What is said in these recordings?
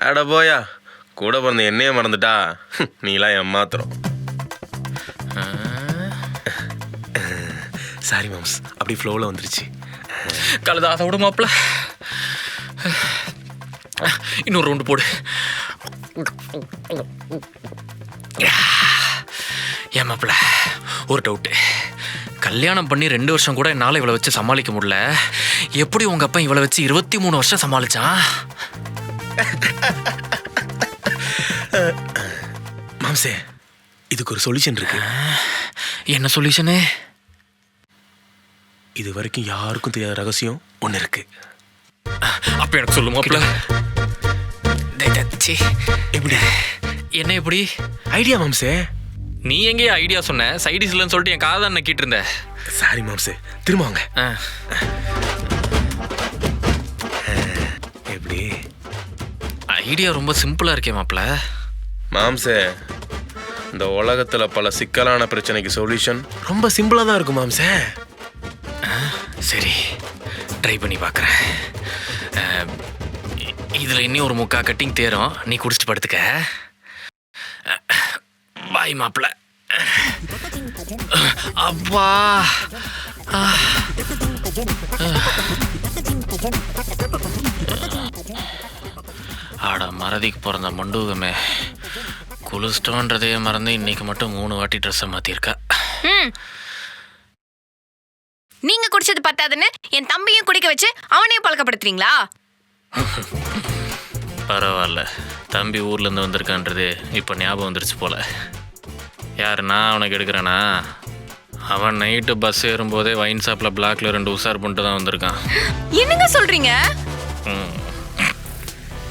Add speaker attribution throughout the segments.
Speaker 1: அட போயா, கூட பிறந்த என்னையே மறந்துட்டா. நீலாம் ஏமாத்திரம். சாரி மாம்ஸ், அப்படி ஃப்ளோவில் வந்துருச்சு.
Speaker 2: கழுதா அதை விட மாப்பிள்ள, இன்னொரு ரவுண்டு போடு. ஏன் மாப்பிள்ள, ஒரு டவுட்டு. கல்யாணம் பண்ணி 2 வருஷம் கூட என்னால் இவளை வச்சு சமாளிக்க முடியல. எப்படி உங்கள் அப்பா இவளை வச்சு 23 வருஷம் சமாளிச்சான்?
Speaker 1: மாம்சே, இதுக்கு ஒரு சொல்யூஷன் இருக்கு.
Speaker 2: என்ன சொல்யூஷனு?
Speaker 1: இது வரைக்கும் யாருக்கும் தெரியாத ரகசியம் ஒன்று இருக்கு.
Speaker 2: அப்ப எனக்கு சொல்லு மாப்பிள்ள.
Speaker 1: எப்படி?
Speaker 2: என்ன எப்படி
Speaker 1: ஐடியா மாம்சே?
Speaker 2: நீ எங்கேயே ஐடியா சொன்ன? சைடிஸ் இல்லைன்னு சொல்லிட்டு என் காதை தான் நக்கிட்டு இருந்த.
Speaker 1: சாரி மாம்சே, திரும்ப வாங்க. எப்படி?
Speaker 2: ஐடியா ரொம்ப சிம்பிளா இருக்கே மாப்பிள்ள.
Speaker 1: மாம்சே, இந்த உலகத்தில் பல சிக்கலான பிரச்சனைக்கு சொல்யூஷன் ரொம்ப சிம்பிளாக தான் இருக்கும் மாம்சே.
Speaker 2: சரி, ட்ரை பண்ணி பார்க்குறேன். இதில் இன்னும் ஒரு 3/4 கட்டிங் தேரும். நீ குடிச்சிட்டு படுத்துக்க. பாய் மாப்பிள்ள. அப்பா, ஆட மறதிக்கு பிறந்த மண்டூகமே, குளிச்சிட்டோன்றதே மறந்து இன்னைக்கு மட்டும் 3 வாட்டி ட்ரெஸ்ஸை மாற்றிருக்கா.
Speaker 3: நீங்க குடிச்சது பத்தாதுன்னு என் தம்பியும் குடிக்க வச்சு அவனையும் பழக்கப்படுத்துறீங்களா?
Speaker 2: பரவாயில்ல, தம்பி ஊர்லேருந்து வந்திருக்கான்றது இப்போ ஞாபகம் வந்துருச்சு போல. யார், நான் அவனுக்கு எடுக்கிறேனா? அவன் நைட்டு பஸ் ஏறும்போதே வைன் ஷாப்பில் பிளாக்ல 2 உஷார் பண்ணிட்டு தான் வந்திருக்கான்.
Speaker 3: என்னங்க சொல்றீங்க?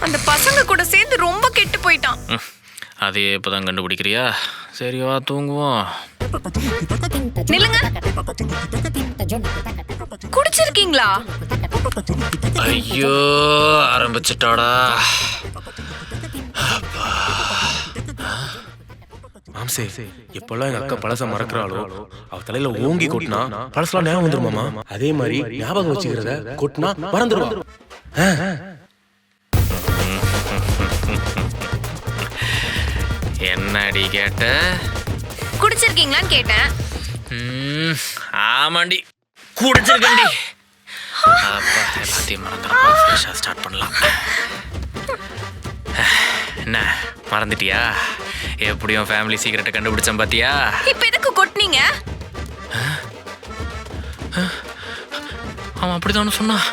Speaker 3: அந்த பசங்க கூட சேர்ந்து ரொம்ப கெட்டு போயிட்டான்.
Speaker 2: அதையே இப்போ தான் கண்டுபிடிக்கிறியா? சரி வா தூங்குவோம்.
Speaker 3: நில்லுங்க, குடிச்சிருக்கீங்களா?
Speaker 2: ஐயோ, ஆரம்பிச்சிட்டாடா.
Speaker 1: மாம்சே, எப்பெல்லாம் எங்க அக்கா பழச மறக்கிறாளோ அவ தலையில ஓங்கி கொட்டினா பழசெல்லாம் ஞாபகம் வந்துருமாமா. அதே மாதிரி ஞாபகம் வச்சுக்கிறத கொட்டினா மறந்துடுவா.
Speaker 2: என்னடி கேட்ட?
Speaker 3: குடிச்சிருக்கீங்களான்னு கேட்டேன்.
Speaker 2: ஆமாண்டி, குடிச்சிருக்கண்டி. அப்பா, எல்லாத்தையும் மறந்துடுப்பா. ஃப்ரெஷ்ஷாக ஸ்டார்ட் பண்ணலாம். என்ன மறந்துட்டியா? எப்படியும் ஃபேமிலி சீக்கிரட்டை கண்டுபிடிச்சேன் பாத்தியா?
Speaker 3: இப்ப எதுக்கு கொட்டினீங்க?
Speaker 2: அவன் அப்படிதானே சொன்னான்.